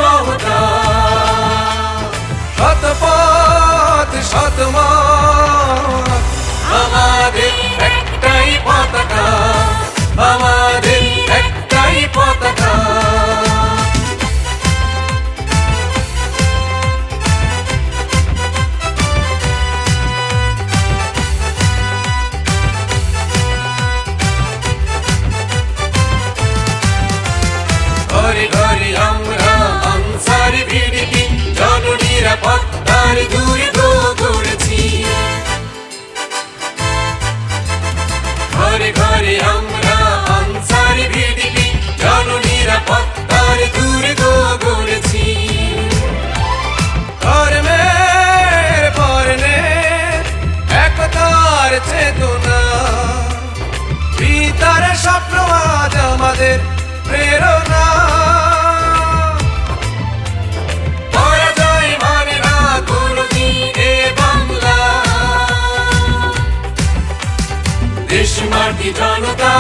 মমতা। শত পথ শত মত, আমাদের একটাই পতাকা, আমাদের একটাই পতাকা। ঘরে ঘরে আমরা আনসারি ভিডিপি জননিরাপত্তার দুর্গ গড়েছি। ঘরে ঘরে আমরা আনসারি ভিডিপি জননিরাপত্তার দুর্গ গড়েছি। ধর্মের বর্ণে একতার চেতনা, পিতার স্বপ্ন আজ আমাদের প্রেরণা। পরাজয় মানে না কোনদিন এ বাংলা, দেশ মাটি জনতা